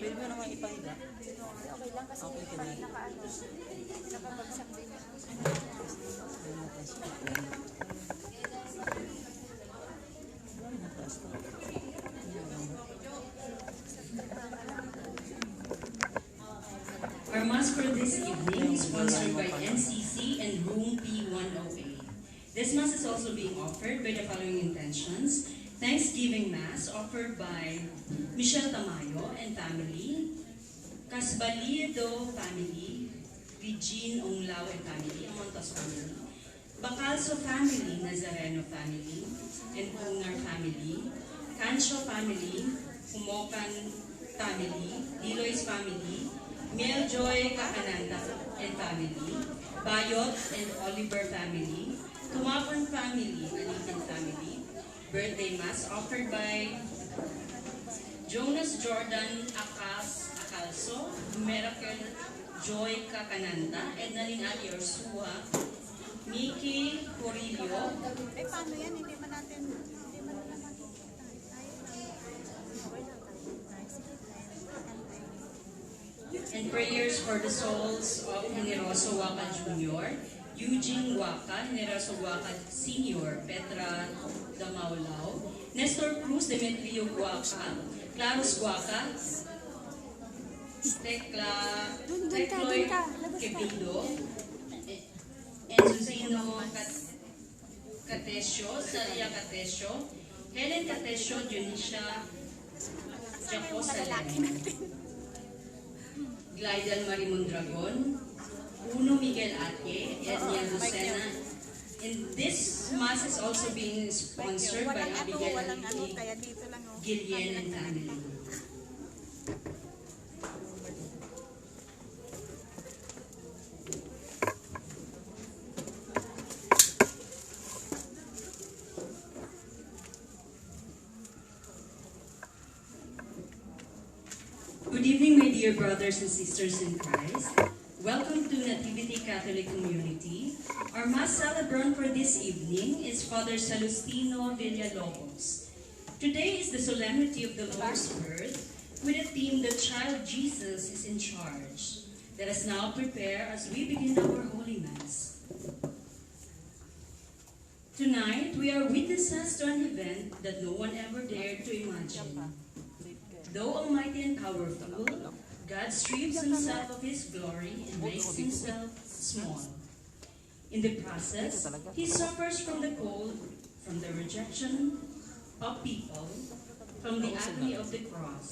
Pwede mo naman ipahiga. Okay lang kasi nakabagsak din. Our Mass for this evening is sponsored by NCC and Room P108. This Mass is also being offered by the following intentions. Thanksgiving Mass offered by Michelle Tamayo and family, Casbalido family, Regine Onglao and family, Amontos family, Bacalso family, Nazareno family, and Pungar family, Cancho family, Humocan family, Diloy's family, Mieljoy Kakananda and family, Bayot and Oliver family, Tumapan family, Alitin family, birthday mass offered by Jonas Jordan Acalso, Miracle Joy Kakananda, Ednalyn Ali Orsua, Miki Corillo, Paano yan? Hindi man natin and prayers for the souls of Generoso Waka Jr., Eugene Waka, Generoso Waka Sr., Petra Damaulao, Nestor Cruz, Demetrio Waka, Clarus Waka, Tecloy Quevedo, and Susino Catesio, Saria Catesio, Helen Catesio, Dionisha Jaco Salem, Glidal Marimondragon, Uno Miguel Ate, Ednia Lucena, and this Mass is also being sponsored by Abigail Gillian and family. Good evening, my dear brothers and sisters in Christ. Welcome to Nativity Catholic Community. Our Mass celebrant for this evening is Father Salustino Villalobos. Today is the solemnity of the Lord's birth with a theme, The Child Jesus is in Charge. Let us now prepare as we begin our Holy Mass. Tonight, we are witnesses to an event that no one ever dared to imagine. Though almighty and powerful, God strips himself of his glory and makes himself small. In the process, he suffers from the cold, from the rejection of people, from the agony of the cross.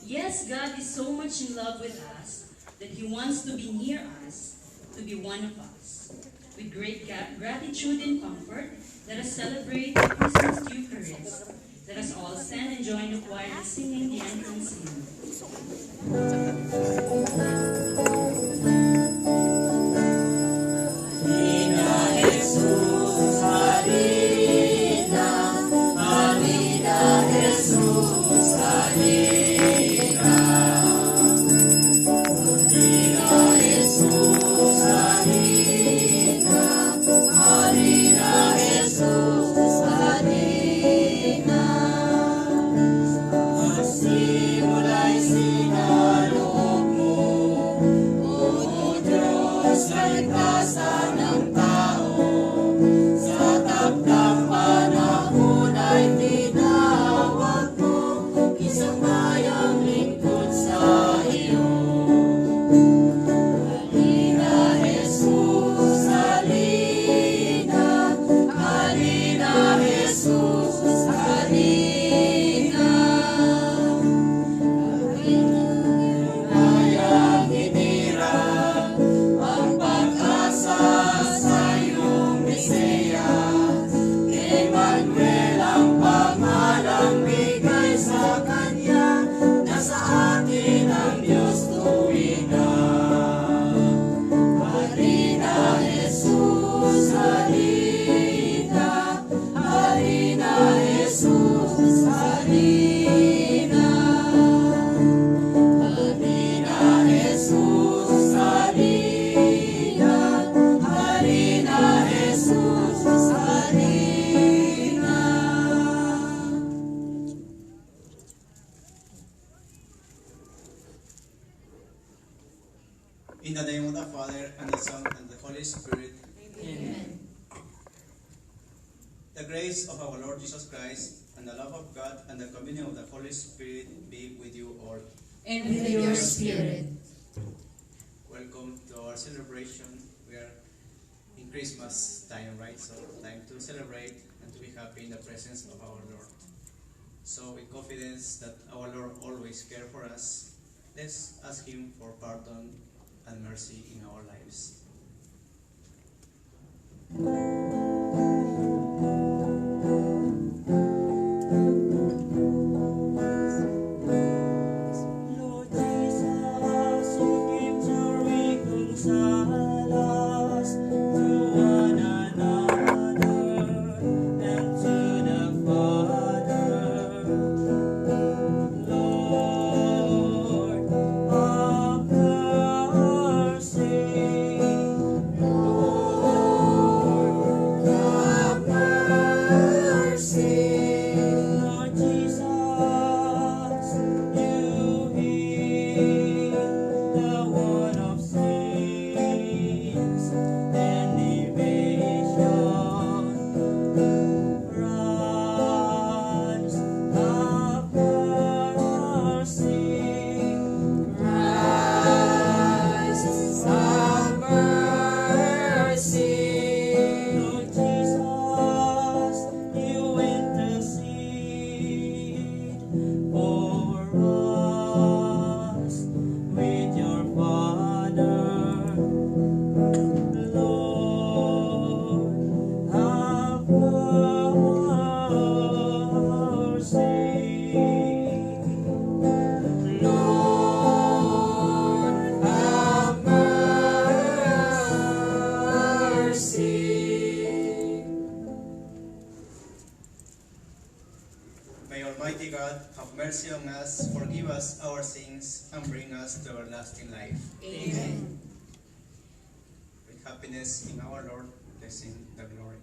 Yes, God is so much in love with us that he wants to be near us, to be one of us. With great gratitude and comfort, let us celebrate the Christmas Eucharist. Let us all stand and join the choir in singing the entrance hymn. In the name of the Father, and the Son, and the Holy Spirit. Amen. The grace of our Lord Jesus Christ, and the love of God, and the communion of the Holy Spirit be with you all. And With your spirit. Welcome to our celebration. We are in Christmas time, right? So time to celebrate and to be happy in the presence of our Lord. So with confidence that our Lord always cares for us, let's ask Him for pardon and mercy in our lives. Lord Jesus, you came to reconcile us to one another and to the Father. Lord, have mercy. Lord, have mercy. Lord Jesus, you heal the one of sins and division. Christ, have mercy. Christ, have mercy. Lord Jesus, you intercede for us with your Father. Lord, have mercy. Lord, have mercy. May Almighty God have mercy on us, forgive us our sins, and bring us to everlasting life. Amen. With happiness in our Lord, blessing the glory.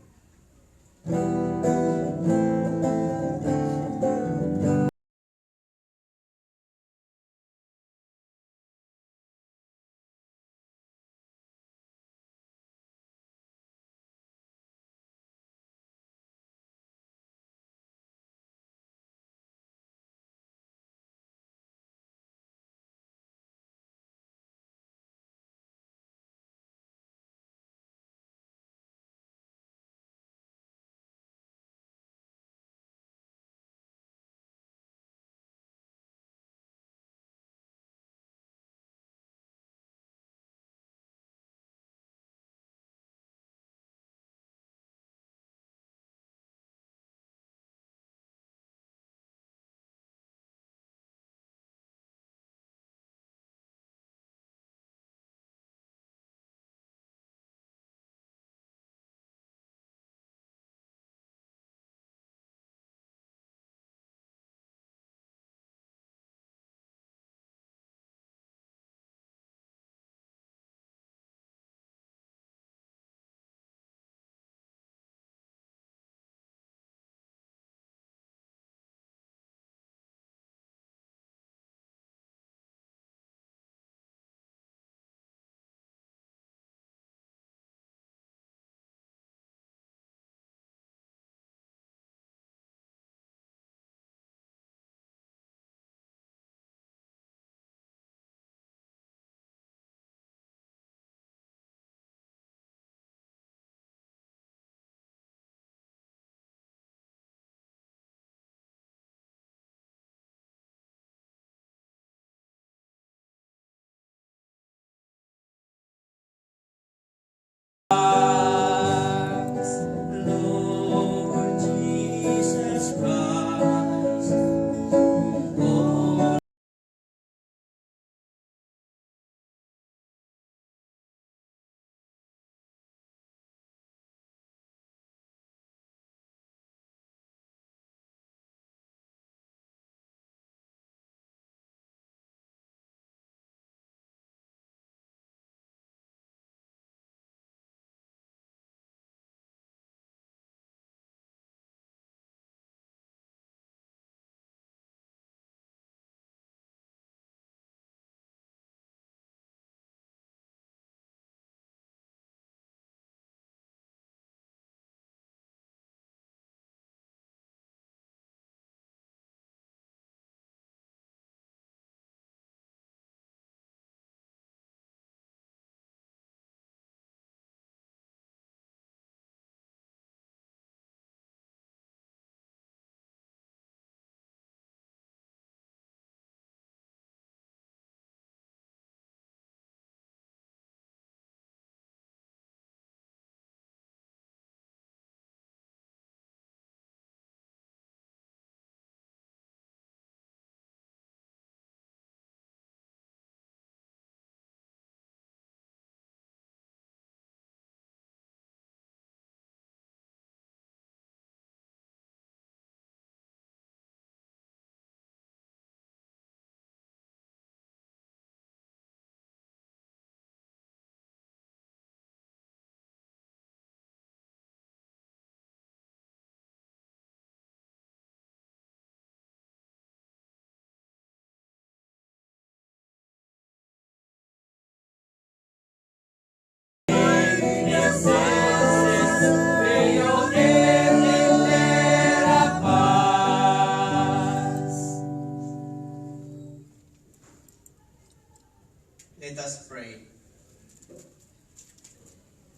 Let us pray.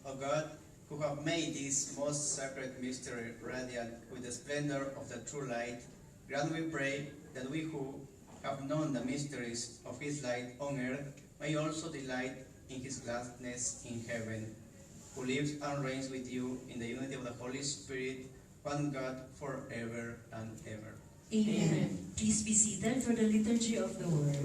O God, who have made this most sacred mystery radiant with the splendor of the true light, grant, we pray, that we who have known the mysteries of his light on earth may also delight in his gladness in heaven, who lives and reigns with you in the unity of the Holy Spirit, one God, forever and ever. Amen. Please be seated for the liturgy of the word.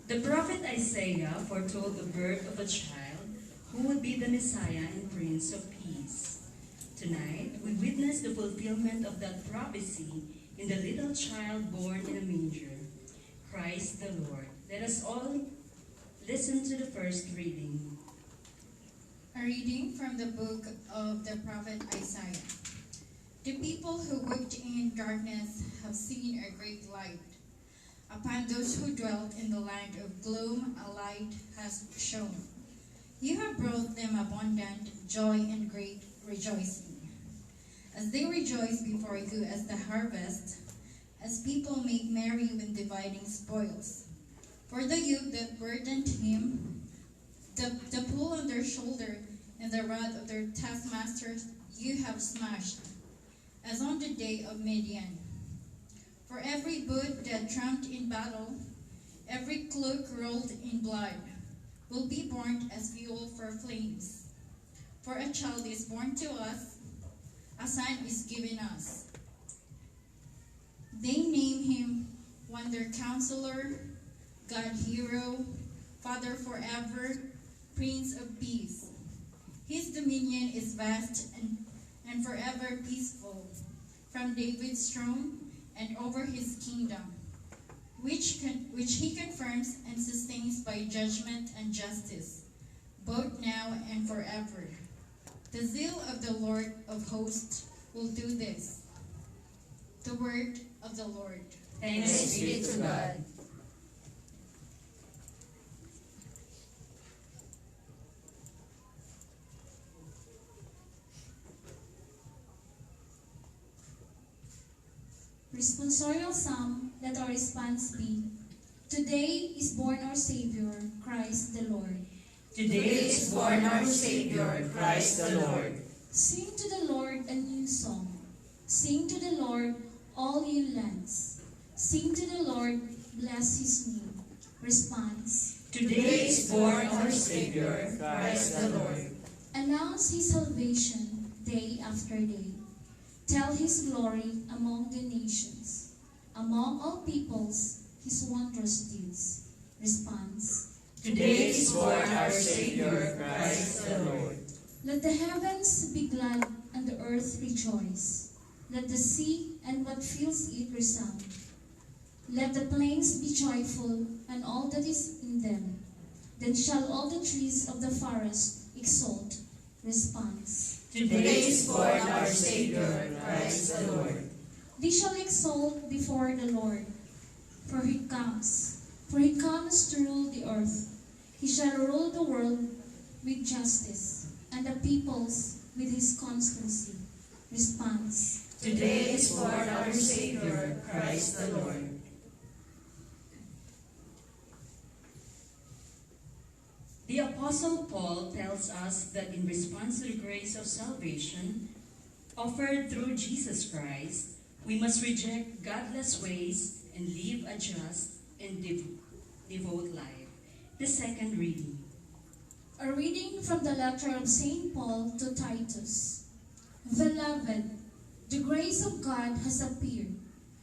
The prophet Isaiah foretold the birth of a child who would be the Messiah and Prince of Peace. Tonight, we witness the fulfillment of that prophecy in the little child born in a manger, Christ the Lord. Let us all listen to the first reading. A reading from the book of the prophet Isaiah. The people who walked in darkness have seen a great light. Upon those who dwelt in the land of gloom, a light has shone. You have brought them abundant joy and great rejoicing. As they rejoice before you as the harvest, as people make merry when dividing spoils. For the yoke that burdened him, the pull on their shoulder, and the rod of their taskmasters you have smashed, as on the day of Midian. For every boot that tramped in battle, every cloak rolled in blood, will be burnt as fuel for flames. For a child is born to us, a son is given us. They name him Wonder Counselor, God Hero, Father Forever, Prince of Peace. His dominion is vast and forever peaceful, from David's throne and over his kingdom, which he confirms and sustains by judgment and justice, both now and forever. The zeal of the Lord of hosts will do this. The word of the Lord. Thanks be to God. Responsorial Psalm, let our response be, Today is born our Savior, Christ the Lord. Today is born our Savior, Christ the Lord. Sing to the Lord a new song. Sing to the Lord, all you lands. Sing to the Lord, bless his name. Response. Today is born our Savior, Christ the Lord. Announce his salvation day after day. Tell his glory among the nations, among all peoples, his wondrous deeds. Response. Today is born our Savior, Christ the Lord. Let the heavens be glad and the earth rejoice. Let the sea and what fills it resound. Let the plains be joyful and all that is in them. Then shall all the trees of the forest exult. Response. Today is born our Savior, Christ the Lord. They shall exult before the Lord, for he comes. For he comes to rule the earth. He shall rule the world with justice, and the peoples with his constancy. Response. Today is born our Savior, Christ the Lord. The Apostle Paul tells us that in response to the grace of salvation offered through Jesus Christ, we must reject godless ways and live a just and devout life. The second reading. A reading from the letter of St. Paul to Titus. Beloved, the grace of God has appeared,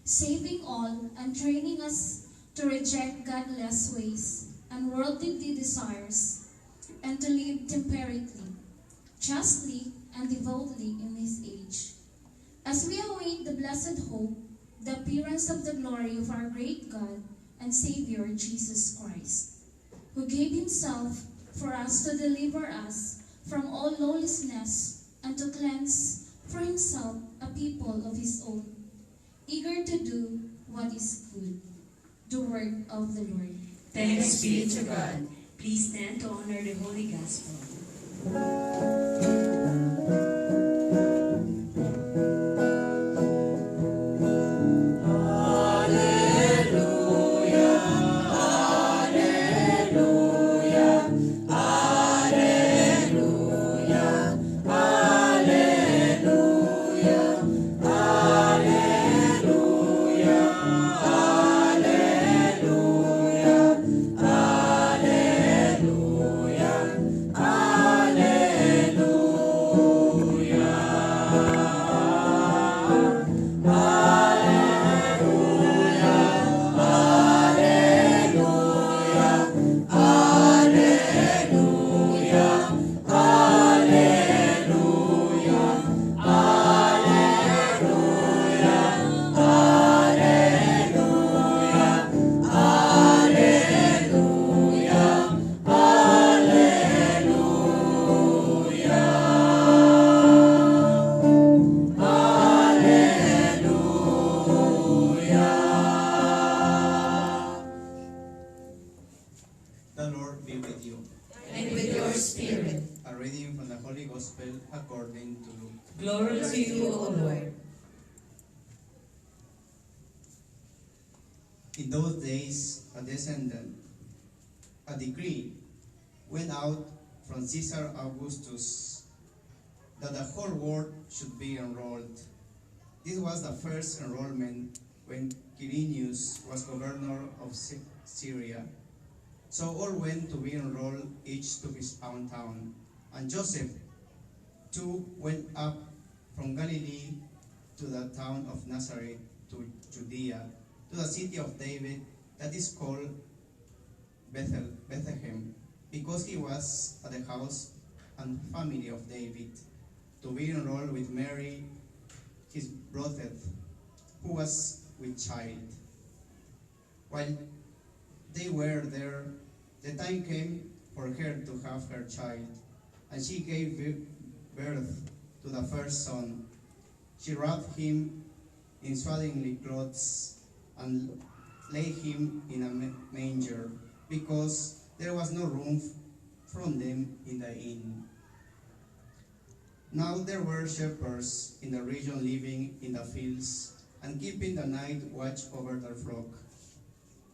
saving all and training us to reject godless ways and worldly desires, and to live temperately, justly, and devoutly in this age. As we await the blessed hope, the appearance of the glory of our great God and Savior Jesus Christ, who gave himself for us to deliver us from all lawlessness and to cleanse for himself a people of his own, eager to do what is good. the word of the Lord. Thanks be to God. Please stand to honor the Holy Gospel. The Lord be with you. And with your spirit. A reading from the Holy Gospel according to Luke. Glory to you, O Lord. In those days, a decree went out from Caesar Augustus that the whole world should be enrolled. This was the first enrollment when Quirinius was governor of Syria. So all went to be enrolled, each to his own town. And Joseph too went up from Galilee to the town of Nazareth, to Judea, to the city of David that is called Bethlehem, because he was at the house and family of David, to be enrolled with Mary, his betrothed, who was with child. While they were there, the time came for her to have her child, and she gave birth to the first son. She wrapped him in swaddling clothes and laid him in a manger, because there was no room for them in the inn. Now there were shepherds in the region living in the fields and keeping the night watch over their flock.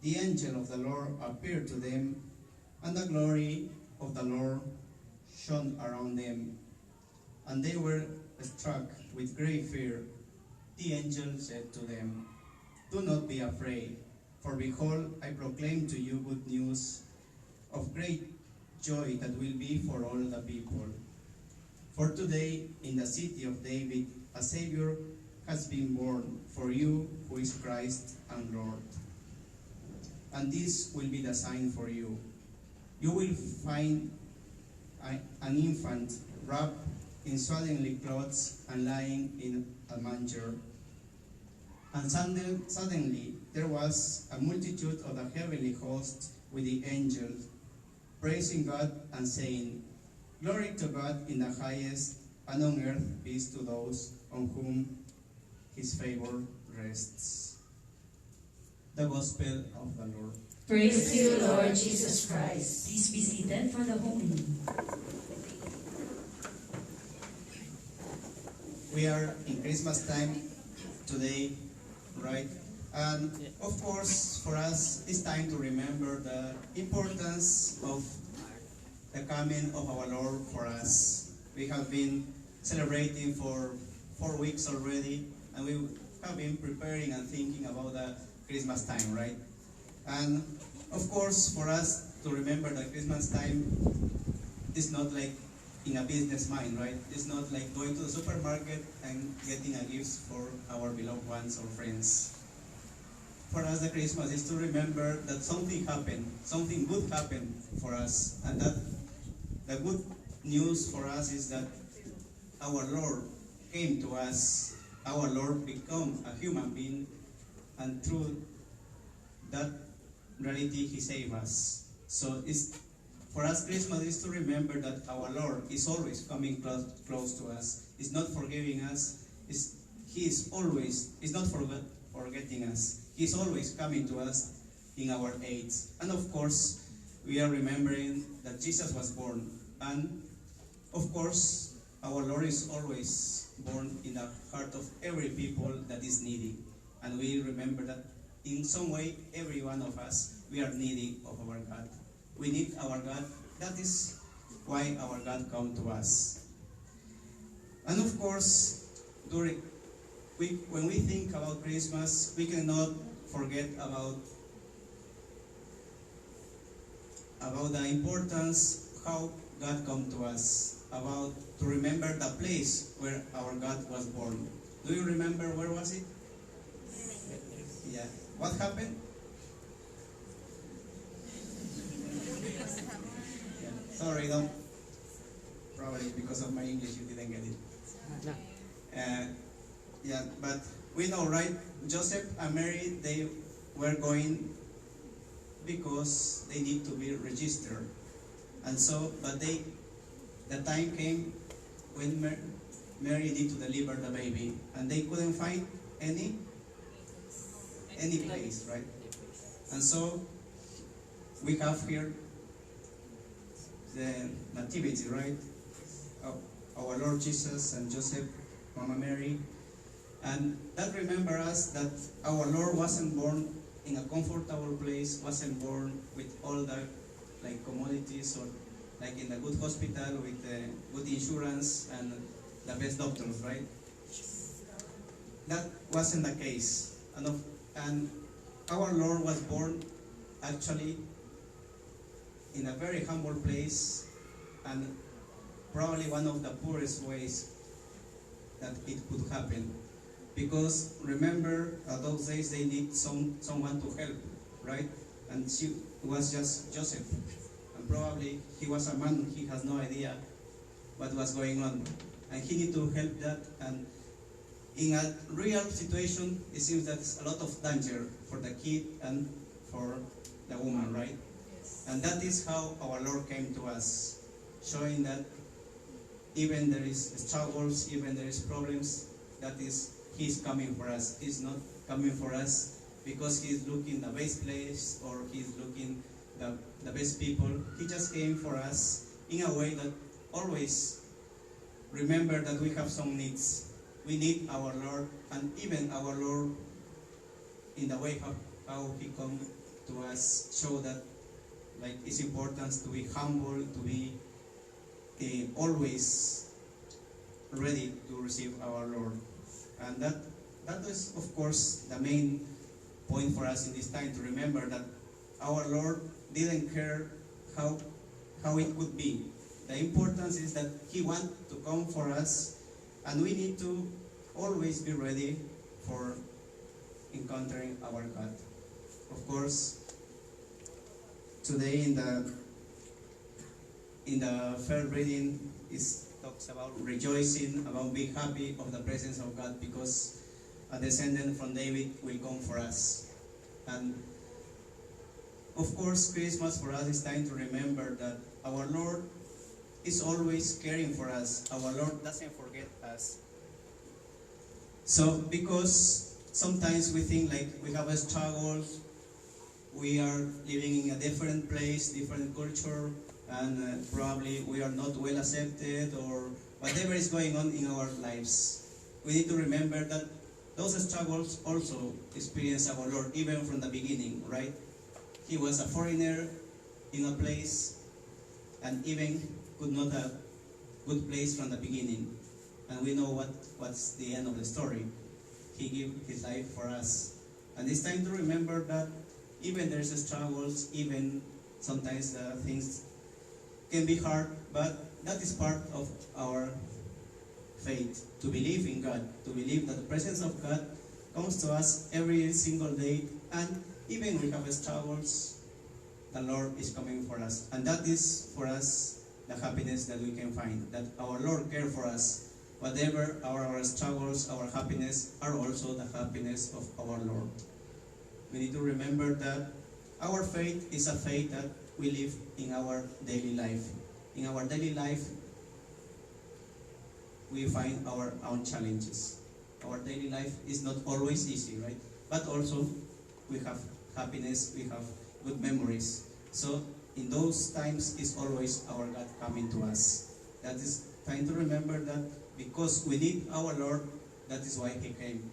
The angel of the Lord appeared to them, and the glory of the Lord shone around them, and they were struck with great fear. The angel said to them, "Do not be afraid, for behold, I proclaim to you good news of great joy that will be for all the people. For today, in the city of David, a Savior has been born for you, who is Christ and Lord. And this will be the sign for you. You will find an infant wrapped in swaddling clothes and lying in a manger." And suddenly there was a multitude of the heavenly host with the angels, praising God and saying, "Glory to God in the highest, and on earth peace to those on whom his favor rests." The Gospel of the Lord. Praise To you, Lord Jesus Christ. Please be seated for the homily. We are in Christmas time today, right? And of course, for us, it's time to remember the importance of the coming of our Lord for us. We have been celebrating for 4 weeks already, and we have been preparing and thinking about the Christmas time, right? And of course, for us to remember that Christmas time is not like in a business mind, right? It's not like going to the supermarket and getting a gift for our beloved ones or friends. For us, the Christmas is to remember that something happened, something good happened for us, and that the good news for us is that our Lord came to us, our Lord became a human being, and through that reality, He saved us. So for us, Christmas is to remember that our Lord is always coming close to us. He's not forgiving us. He is always, He's not forgetting us. He's always coming to us in our age. And of course, we are remembering that Jesus was born. And of course, our Lord is always born in the heart of every people that is needy. And we remember that in some way, every one of us, we are needy of our God. We need our God. That is why our God come to us. And of course, when we think about Christmas, we cannot forget about the importance how God come to us, about to remember the place where our God was born. Do you remember where was it? Yeah. What happened? Yeah. Sorry, no. Probably because of my English you didn't get it. Yeah, but we know, right? Joseph and Mary, they were going because they need to be registered. And so, but the time came when Mary needed to deliver the baby, and they couldn't find any place, right? And so, we have here the nativity, right? Our Lord Jesus and Joseph, Mama Mary. And that remember us that our Lord wasn't born in a comfortable place, wasn't born with all the commodities or like in a good hospital with good insurance and the best doctors, right? That wasn't the case. And our Lord was born actually in a very humble place and probably one of the poorest ways that it could happen. Because remember, those days they need someone to help, right? And she was just Joseph. And probably he was a man, he has no idea what was going on. And he need to help that. And in a real situation, it seems that it's a lot of danger for the kid and for the woman, right? And that is how our Lord came to us, showing that even there is struggles, even there is problems, that is, He's coming for us. He's not coming for us because He's looking the best place or He's looking the best people. He just came for us in a way that always remember that we have some needs. We need our Lord, and even our Lord in the way how He come to us show that it's important to be humble, to be always ready to receive our Lord. And that is, of course, the main point for us in this time, to remember that our Lord didn't care how it could be. The importance is that He wants to come for us, and we need to always be ready for encountering our God. Of course, today in the first reading talks about rejoicing, about being happy of the presence of God, because a descendant from David will come for us. And of course, Christmas for us is time to remember that our Lord is always caring for us. Our Lord doesn't forget us. So, because sometimes we think we have a struggle, we are living in a different place, different culture, and probably we are not well accepted or whatever is going on in our lives. We need to remember that those struggles also experience our Lord even from the beginning, right? He was a foreigner in a place and even could not have good place from the beginning. And we know what's the end of the story. He gave His life for us. And it's time to remember that even there's struggles, even sometimes things can be hard, but that is part of our faith, to believe in God, to believe that the presence of God comes to us every single day, and even we have struggles, the Lord is coming for us. And that is for us the happiness that we can find, that our Lord cares for us. Whatever our struggles, our happiness are also the happiness of our Lord. We need to remember that our faith is a faith that we live in our daily life. In our daily life, we find our own challenges. Our daily life is not always easy, right? But also, we have happiness, we have good memories. So in those times is always our God coming to us. That is time to remember that because we need our Lord, that is why He came.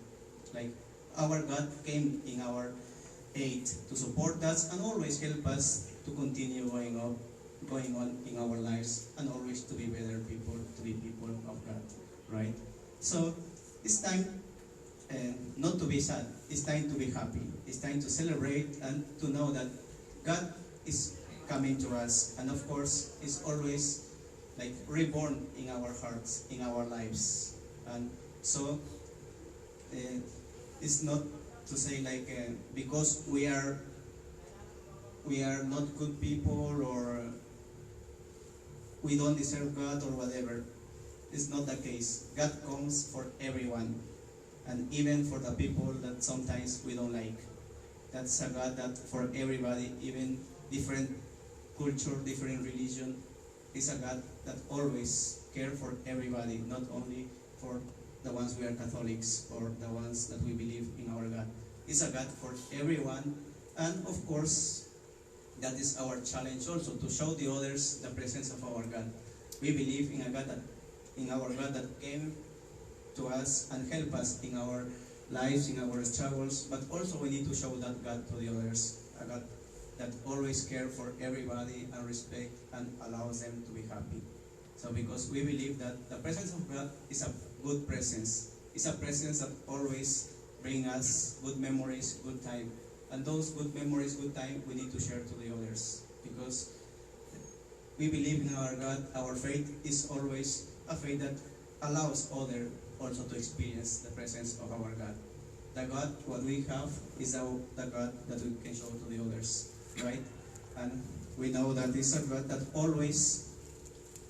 Like our God came in our aid to support us and always help us to continue going on in our lives and always to be better people, to be people of God, right? So it's time not to be sad. It's time to be happy. It's time to celebrate and to know that God is coming to us, and of course, is always like reborn in our hearts, in our lives. And so it's not to say like because we are not good people or we don't deserve God or whatever. It's not the case. God comes for everyone, and even for the people that sometimes we don't like. That's a God that for everybody, even different culture, different religion, is a God that always cares for everybody, not only for the ones we are Catholics or the ones that we believe in our God. It's a God for everyone, and of course, that is our challenge also, to show the others the presence of our God. We believe in our God that came to us and help us in our lives, in our struggles, but also we need to show that God to the others, a God that always cares for everybody and respect and allows them to be happy. So because we believe that the presence of God is a good presence, it's a presence that always brings us good memories, good time. And those good memories, good time, we need to share to the others, because we believe in our God. Our faith is always a faith that allows others also to experience the presence of our God. The God, what we have, is the God that we can show to the others, right? And we know that this is a God that always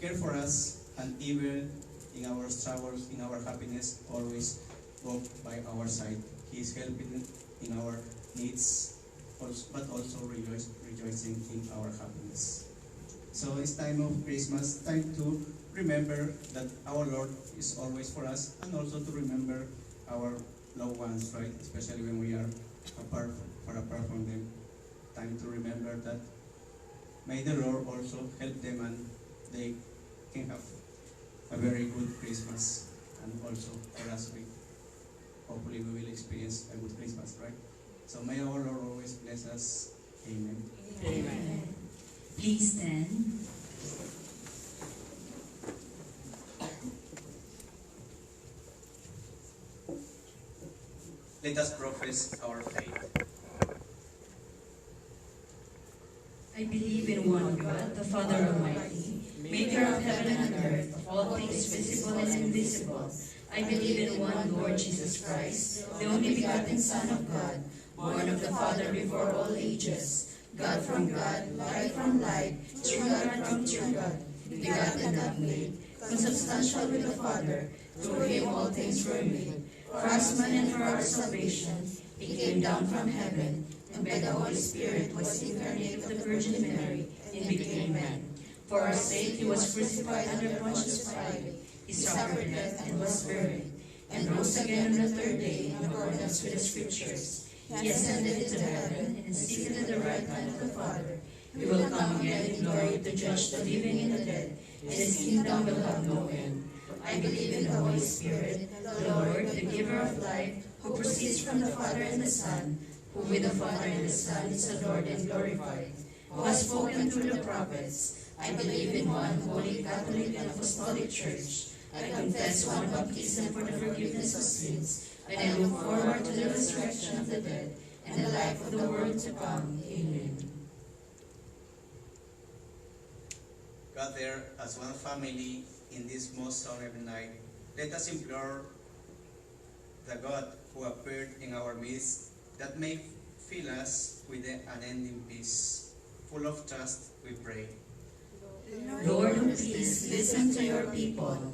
cares for us, and even in our struggles, in our happiness, always walk by our side. He is helping in our needs, but also rejoicing in our happiness. So it's time of Christmas, time to remember that our Lord is always for us, and also to remember our loved ones, right? Especially when we are far apart from them. Time to remember that may the Lord also help them and they can have a very good Christmas, and also for us, hopefully we will experience a good Christmas, right? So may our Lord always bless us. Amen. Amen. Please stand. Let us profess our faith. I believe in one God, the Father Almighty, maker of heaven and earth, of all things visible and invisible. I believe in one Lord Jesus Christ, the only begotten Son of God, born of the Father before all ages, God from God, light from light, true God from true God, begotten, not made, consubstantial with the Father, through him all things were made. For us man and for our salvation, he came down from heaven, and by the Holy Spirit was incarnate of the Virgin Mary, and became man. For our sake he was crucified under Pontius Pilate. He suffered death and was buried, and rose again on the third day in accordance with the Scriptures. He ascended into heaven, and is seated at the right hand of the Father. He will come again in glory to judge the living and the dead, and his kingdom will have no end. I believe in the Holy Spirit, the Lord, the giver of life, who proceeds from the Father and the Son, who with the Father and the Son is adored and glorified, who has spoken through the prophets. I believe in one holy Catholic and Apostolic Church. I confess one baptism for the forgiveness of sins, and I look forward to the resurrection of the dead and the life of the world to come. Amen. Gather as one family in this most solemn night, let us implore the God who appeared in our midst, that may fill us with the unending peace. Full of trust, we pray. Lord of peace, listen to your people.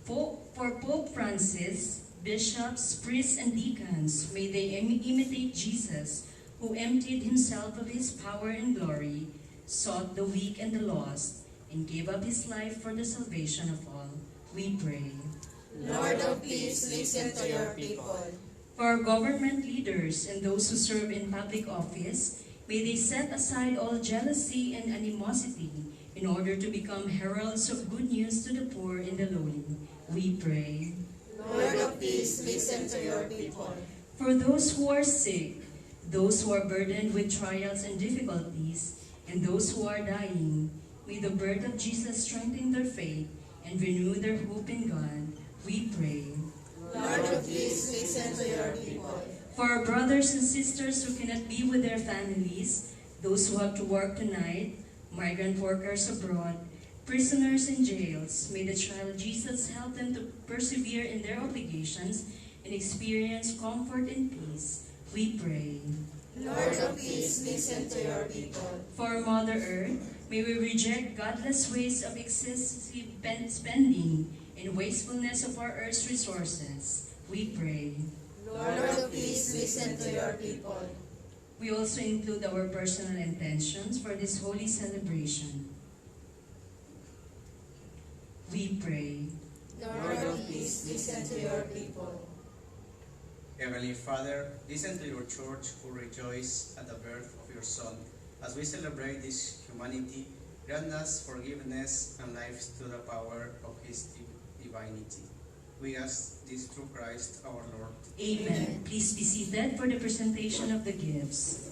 For Pope Francis, bishops, priests, and deacons, may they imitate Jesus, who emptied himself of his power and glory, sought the weak and the lost, and gave up his life for the salvation of all. We pray. Lord of peace, listen to your people. For our government leaders and those who serve in public office, may they set aside all jealousy and animosity in order to become heralds of good news to the poor and the lowly. We pray. Lord of peace, listen to your people. For those who are sick, those who are burdened with trials and difficulties, and those who are dying, may the birth of Jesus strengthen their faith and renew their hope in God. We pray. Lord of peace, listen to your people. For our brothers and sisters who cannot be with their families, those who have to work tonight, migrant workers abroad, prisoners in jails, may the child Jesus help them to persevere in their obligations and experience comfort and peace. We pray. Lord of peace, listen to your people. For Mother Earth, may we reject godless ways of excessive spending and wastefulness of our earth's resources. We pray. Lord of peace, listen to your people. We also include our personal intentions for this holy celebration. We pray. Lord of peace, listen to your people. Heavenly Father, listen to your church who rejoice at the birth of your Son. As we celebrate this humanity, grant us forgiveness and life to the power of his divinity. We ask this through Christ our Lord. Amen. Please be seated for the presentation of the gifts.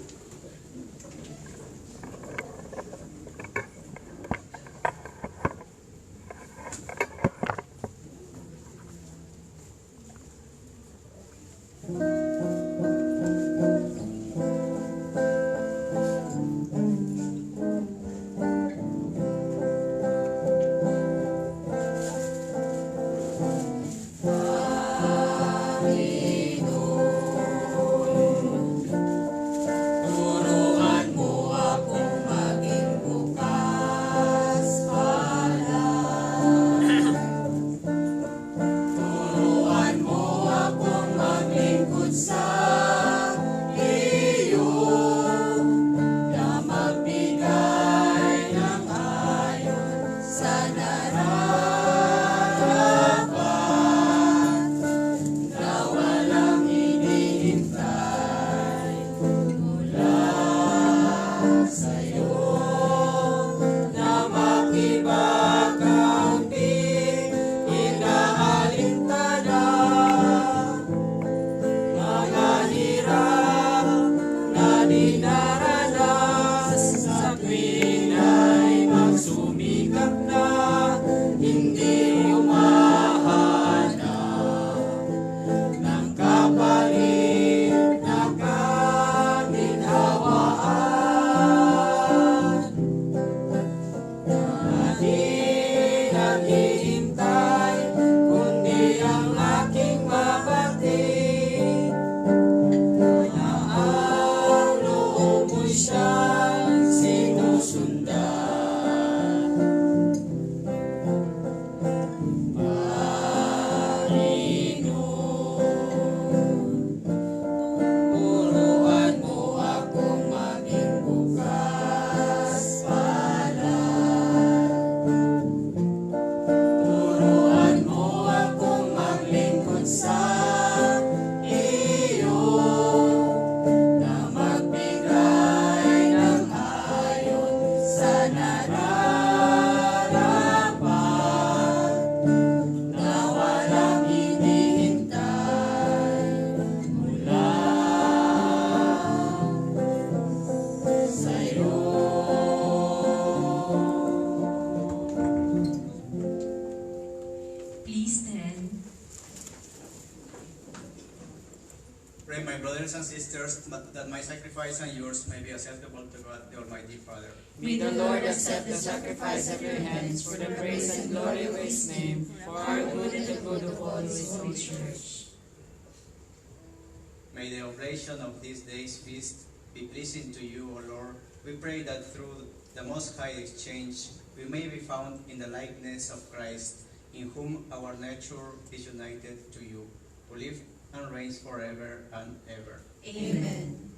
Pray, my brothers and sisters, that my sacrifice and yours may be acceptable to God, the Almighty Father. May the Lord accept the sacrifice of your hands for the praise and glory of his name, for our good and the good of all his holy church. May the oblation of this day's feast be pleasing to you, O Lord. We pray that through the Most High exchange, we may be found in the likeness of Christ, in whom our nature is united to you, who live and reigns forever and ever. Amen.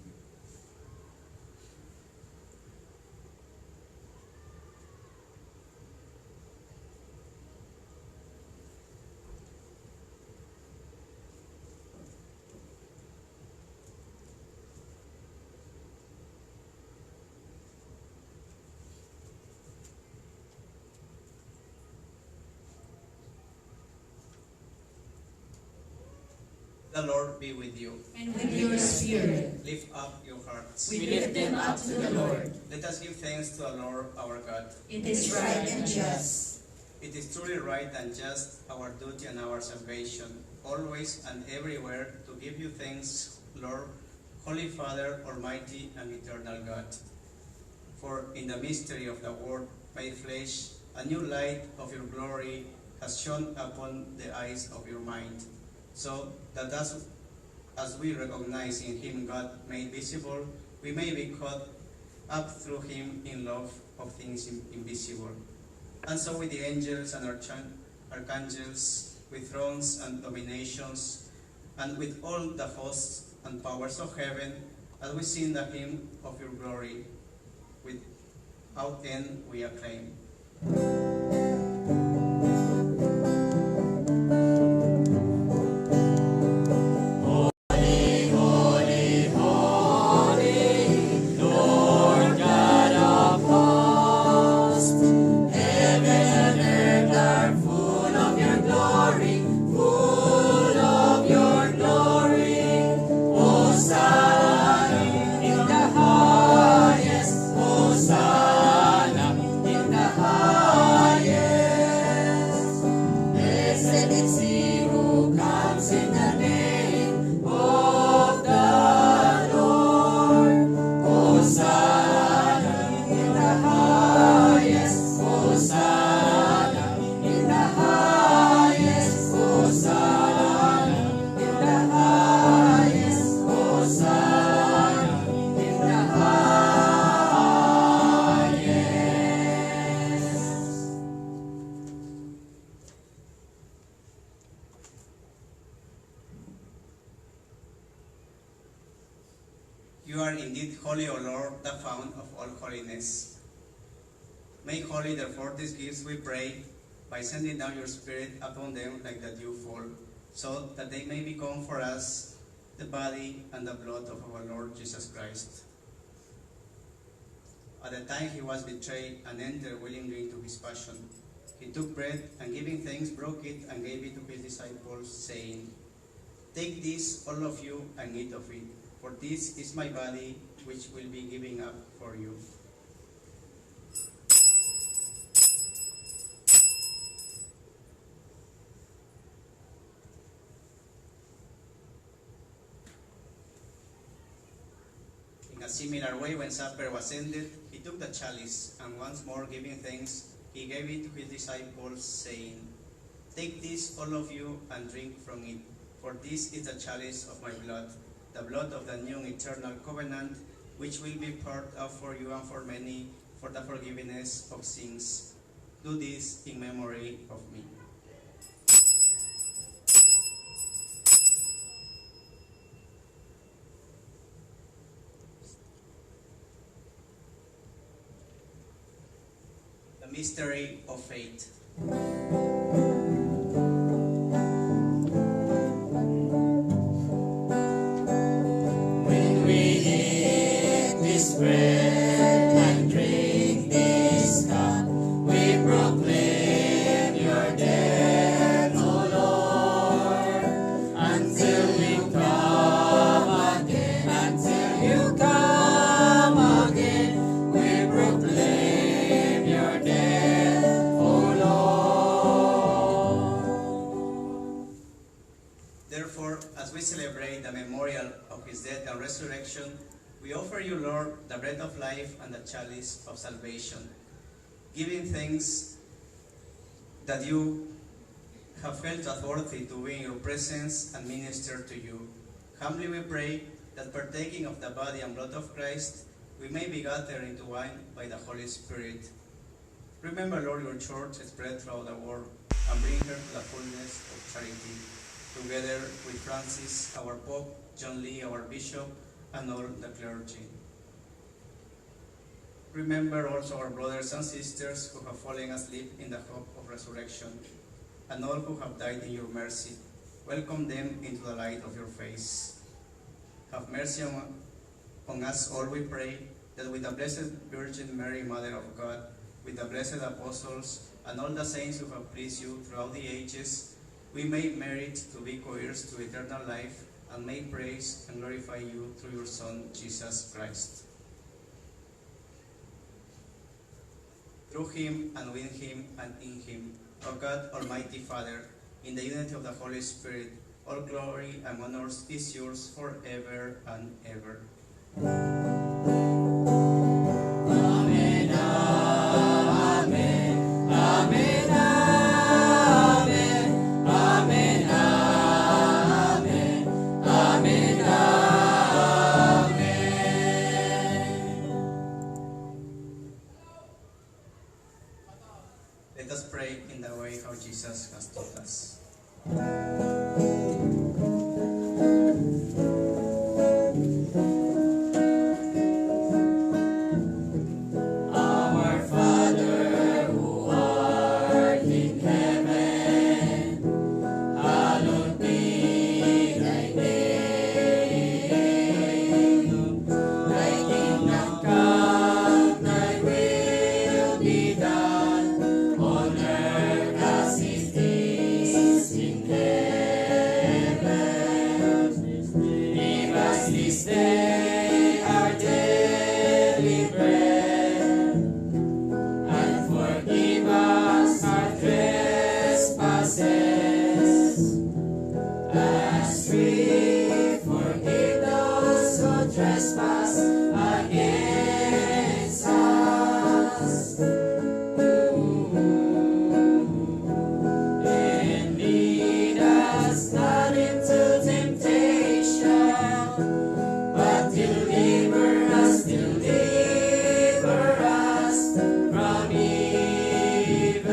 The Lord be with you. And with your spirit. Lift up your hearts. We lift them up to the Lord. Let us give thanks to the Lord our God. it It's is right and just. It is truly right and just, our duty and our salvation, always and everywhere, to give you thanks, Lord, Holy Father, Almighty and Eternal God. For in the mystery of the Word made flesh, a new light of your glory has shone upon the eyes of your mind, so that as we recognize in him God made visible, we may be caught up through him in love of things invisible. And so with the angels and archangels, with thrones and dominations, and with all the hosts and powers of heaven, as we sing the hymn of your glory, without end we acclaim. You are indeed holy, O Lord, the fount of all holiness. Make holy, therefore, these gifts, we pray, by sending down your Spirit upon them like the dewfall, so that they may become for us the body and the blood of our Lord Jesus Christ. At the time he was betrayed and entered willingly into his passion, he took bread and giving thanks broke it and gave it to his disciples, saying, "Take this, all of you, and eat of it, for this is my body, which will be given up for you." In a similar way, when supper was ended, he took the chalice, and once more giving thanks, he gave it to his disciples, saying, "Take this, all of you, and drink from it, for this is the chalice of my blood, the blood of the new eternal covenant, which will be poured out for you and for many for the forgiveness of sins. Do this in memory of me." The mystery of faith. When we eat this bread and drink this cup, we proclaim your death, O Lord, until we come again. Until you come again, we proclaim your death, O Lord. Therefore, as we celebrate the memorial of his death and resurrection, we offer you, Lord, the bread of life and the chalice of salvation, giving thanks that you have felt authority to be in your presence and minister to you. Humbly we pray that partaking of the body and blood of Christ, we may be gathered into one by the Holy Spirit. Remember, Lord, your church spread throughout the world, and bring her to the fullness of charity, together with Francis, our Pope, John Lee, our Bishop, and all the clergy. Remember also our brothers and sisters who have fallen asleep in the hope of resurrection, and all who have died in your mercy. Welcome them into the light of your face. Have mercy on us all, we pray, that with the Blessed Virgin Mary, Mother of God, with the blessed apostles, and all the saints who have pleased you throughout the ages, we may merit to be co-heirs to eternal life and may praise and glorify you through your Son, Jesus Christ. Through him and with him and in him, O God, Almighty Father, in the unity of the Holy Spirit, all glory and honors is yours forever and ever. Amen, amen, amen, amen, amen, amen, amen. Let us pray in the way how Jesus has taught us. Our Father who art in heaven, hallowed be thy name. Thy kingdom come, thy will be done, on earth as it is in heaven. Give us this day our daily bread, and forgive us our trespasses, as we forgive those who trespass against us. And lead us not into temptation, but deliver us from evil.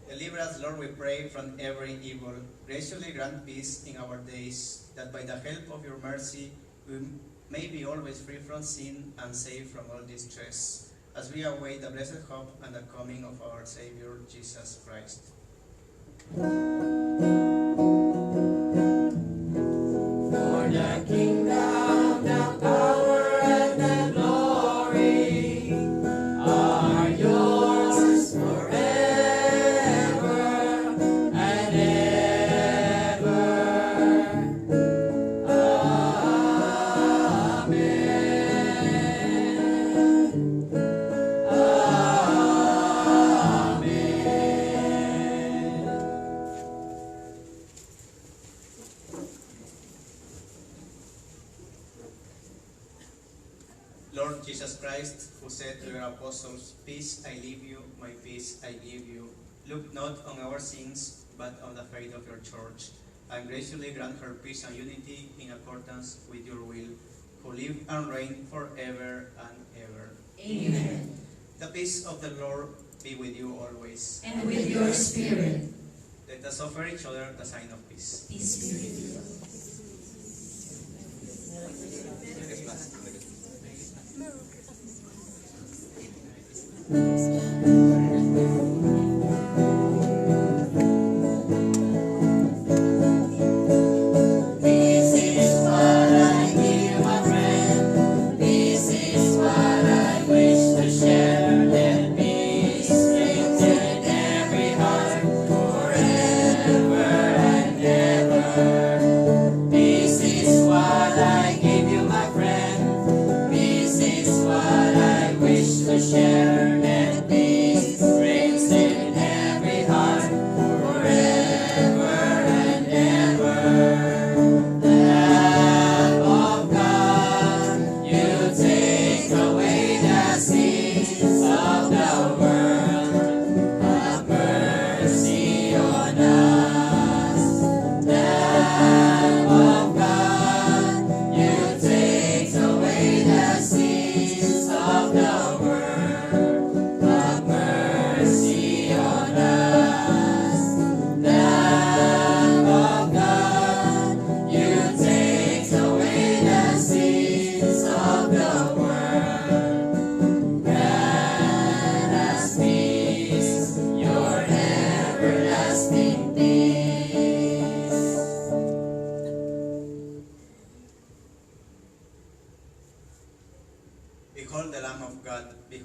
Deliver us, Lord, we pray, from every evil. Graciously grant peace in our days, that by the help of your mercy we may be always free from sin and safe from all distress, as we await the blessed hope and the coming of our Savior, Jesus Christ. For the kingdom, the power, and the glory are yours forever and ever. Amen. Lord Jesus Christ, who said to your apostles, "Peace I leave you, my peace I give you," look not on our sins, but on the faith of your church, and graciously grant her peace and unity in accordance with your will, who live and reign forever and ever. Amen. The peace of the Lord be with you always. And with your spirit. Let us offer each other the sign of peace. Peace be with you. This is what I give my friend. This is what I wish to share. Let peace strengthen every heart forever and ever. This is what I give you, my friend. This is what I wish to share. Let peace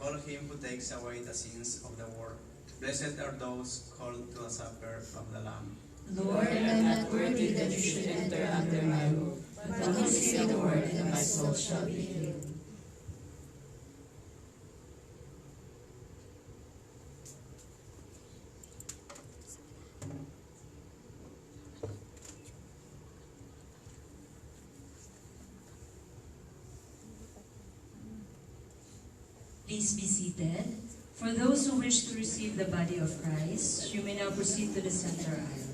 behold him who takes away the sins of the world. Blessed are those called to the supper of the Lamb. Lord, I am not worthy that you should enter under my roof, but only say the word, and my soul shall be healed. Please be seated. For those who wish to receive the body of Christ, you may now proceed to the center aisle.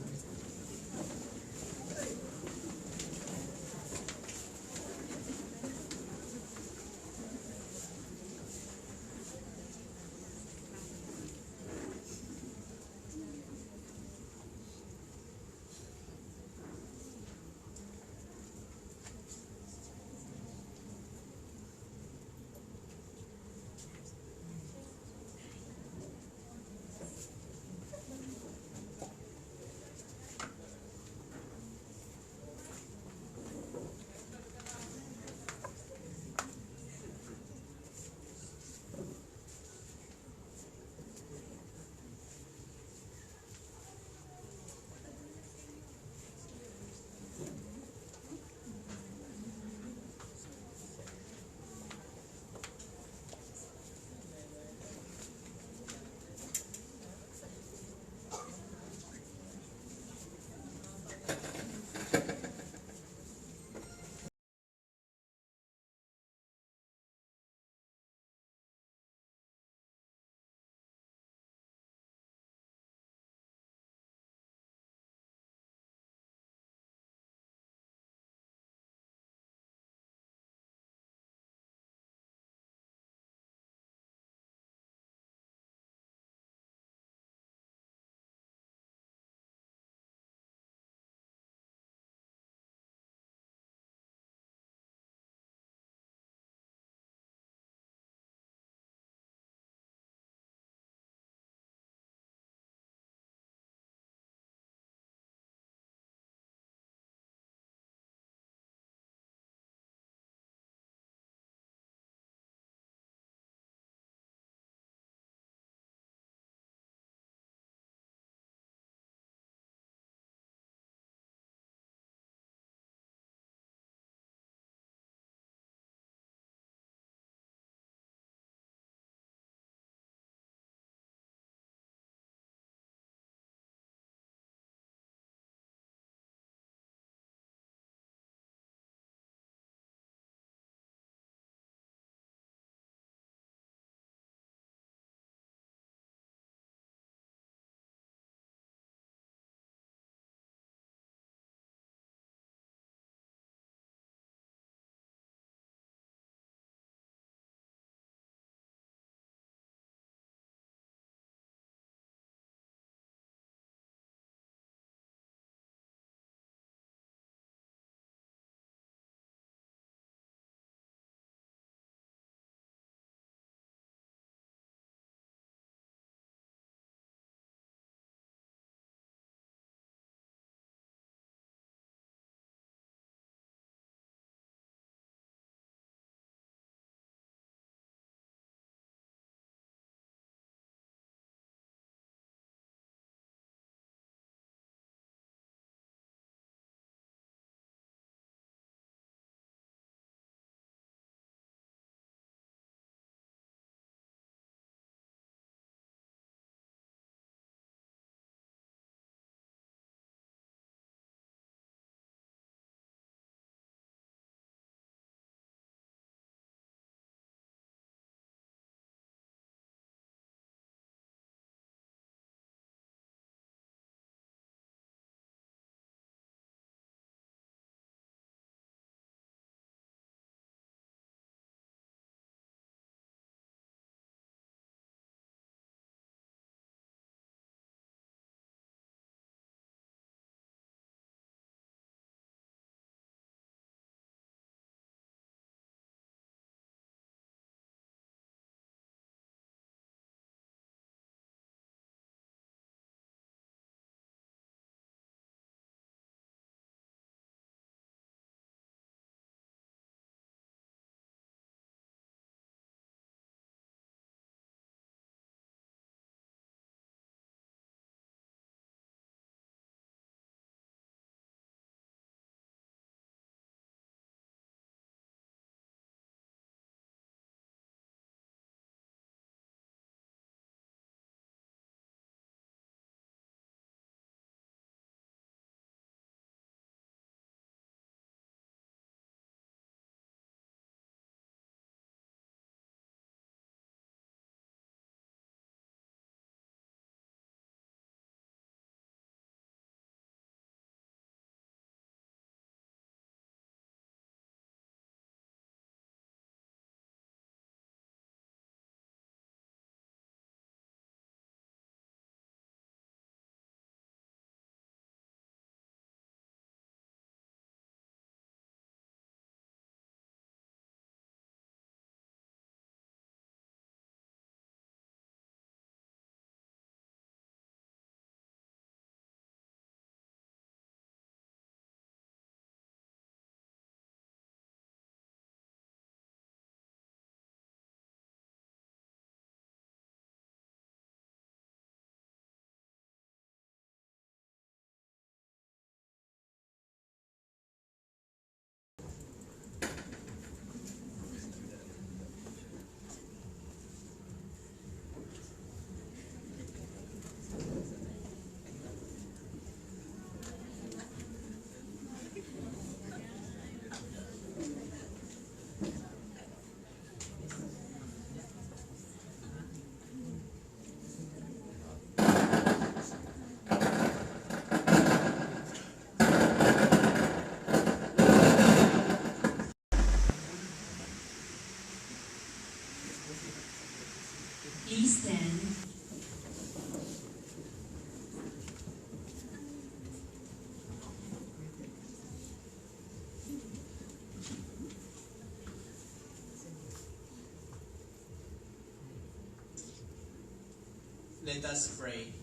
Let us pray.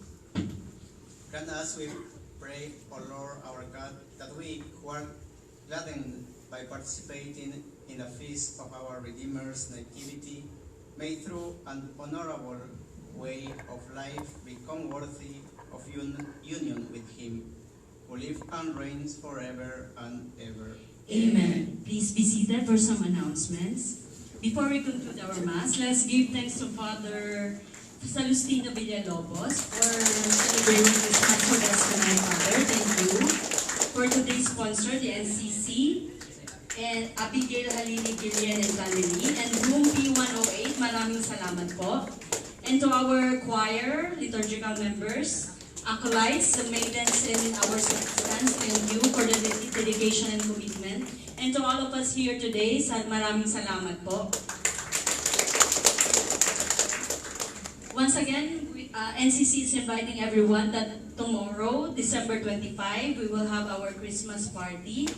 Grant us, we pray, O Lord our God, that we who are gladdened by participating in the feast of our Redeemer's nativity, may through an honorable way of life become worthy of union with Him, who lives and reigns forever and ever. Amen. Please be seated for some announcements. Before we conclude our Mass, let's give thanks to Father Salustino Villalobos for celebrating this Mass with us tonight, Father. Thank you. For today's sponsor, the NCC, and Abigail Halili Gillian and family, and Room P108, maraming salamat po. And to our choir, liturgical members, acolytes, the maidens in our sacristans, thank you for the dedication and commitment. And to all of us here today, maraming salamat po. Once again, NCC is inviting everyone that tomorrow, December 25, we will have our Christmas party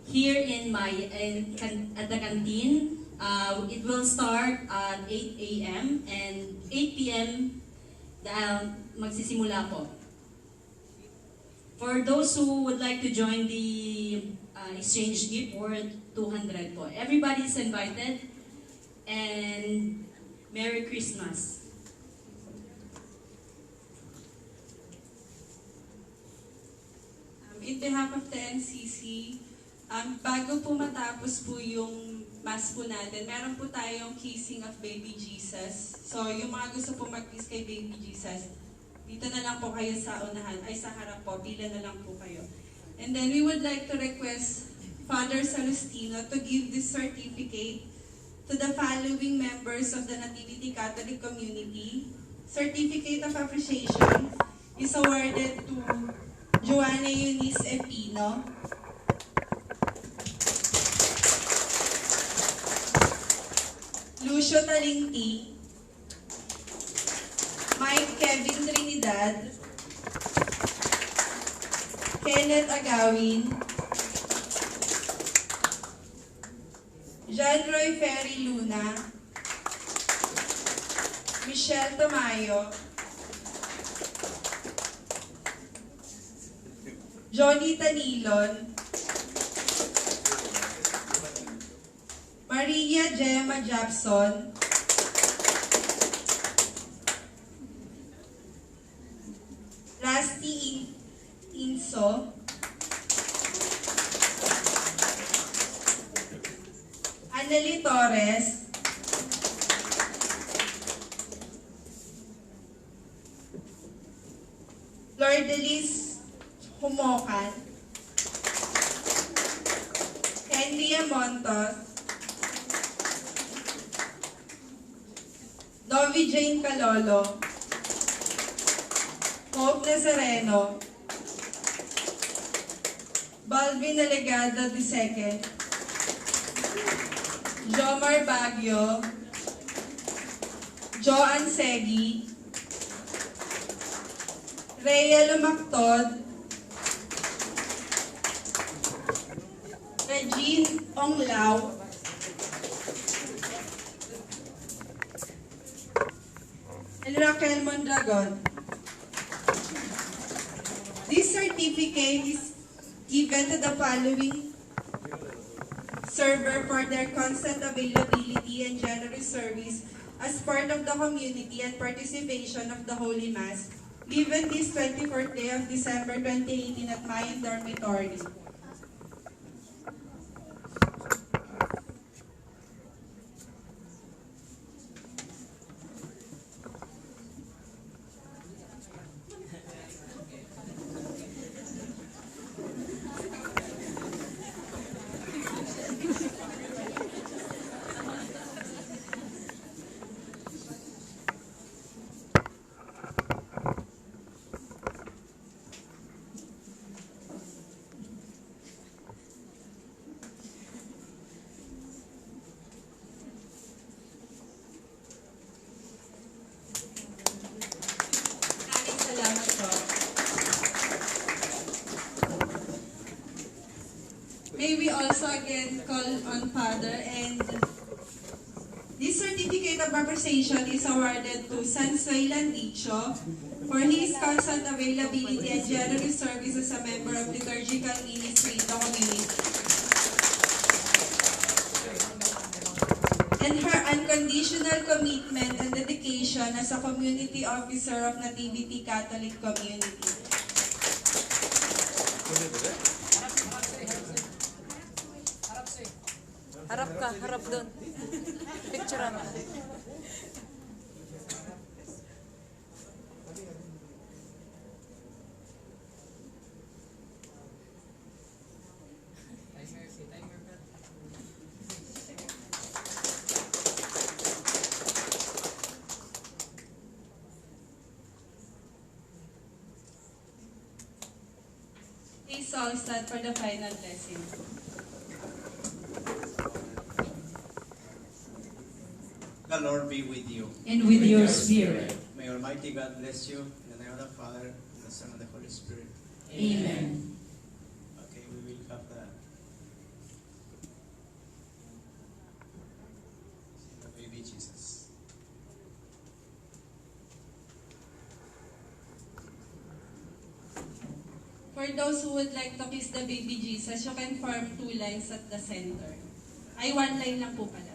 here at the canteen. It will start at 8 a.m. and 8 p.m. Magsisimula po. For those who would like to join the exchange gift worth 200 po. Everybody is invited, and Merry Christmas. In behalf of the NCC, bago po matapos po yung Mass po natin, meron po tayong kissing of Baby Jesus. So, yung mga gusto po mag-kiss kay Baby Jesus, dito na lang po kayo sa unahan, ay sa harap po, pila na lang po kayo. And then we would like to request Father Salustino to give this certificate to the following members of the Nativity Catholic Community. Certificate of Appreciation is awarded to Joanna Eunice Epino, Lucio Talingti, Mike Kevin Trinidad, Kenneth Agawin, John Roy Ferry Luna, Michelle Tamayo, Johnny Tanilon, Maria Gemma Japson, Rusty Inso, Anneli Torres, Lordelis Humokan, Henry Montos, Novi Jane Calolo, Hope Nazareno, Balvin Alegada II, Jomar Baguio, Joan Segi, Rhea Lumactod, Regine Onglao, and Raquel Mondragon. This certificate is given to the following server for their constant availability and generous service as part of the community and participation of the Holy Mass, given this 24th day of December 2018 at Mayan Dormitory. May we also again call on Father, and this certificate of of Appreciation is awarded to Sansui Landicho for his constant availability and generous service as a member of liturgical ministry in the community. And her unconditional commitment and dedication as a community officer of Nativity Catholic Community. Harap ka, harap doon. Picture mo. Please all stand for the final blessing. The Lord be with you. And with your spirit. May Almighty God bless you in the name of the Father, and the Son, and the Holy Spirit. Amen. Okay, we will have the baby Jesus. For those who would like to kiss the baby Jesus, you can form 2 lines at the center. Ay, 1 line lang po pala.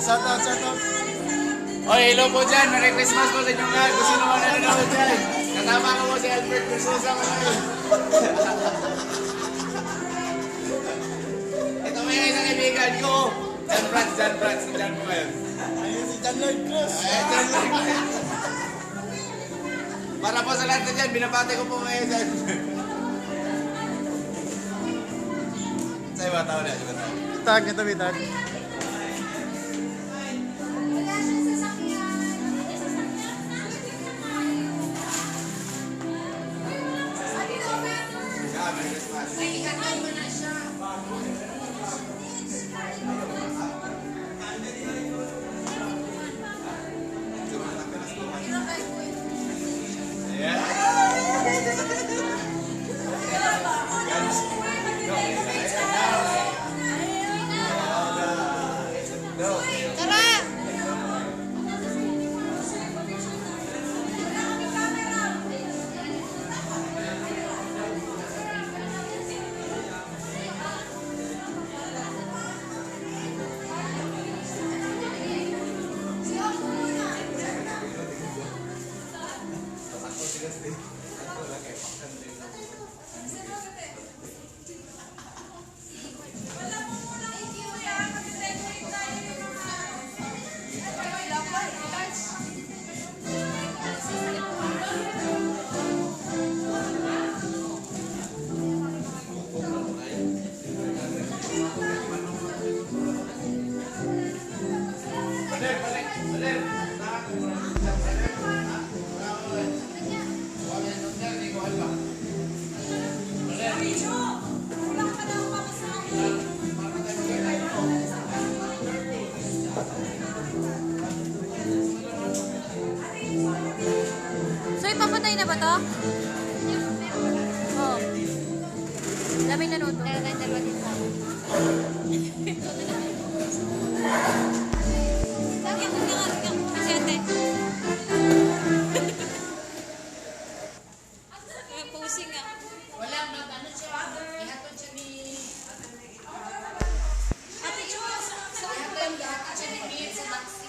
Shout out, shout out. Oy, hello po dyan. Merry Christmas po sa inyong lahat. Kung sino man nanonood dyan. Kasama ko po si Albert Versosa ngayon. Ito may isang kaibigan ko. John Prats. Si John po ngayon. Ayun si John Lloyd Cruz. John Lloyd Cruz. Para po sa lahat na dyan, binabati ko po ngayon dyan. Sa iba tao na, iba tao. Tag, ito may tag. Merry Christmas. So, ipapatay na ba to? Oo. Lamig na nuto. Meron tayong dalawa dito. Bakit? Pasyente. Pusing nga. Wala, mag-ano siya. Ihatod siya ni... Ate Chus! Ihatod siya ni Mir sa taxi.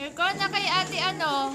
Aircon na kay ate ano?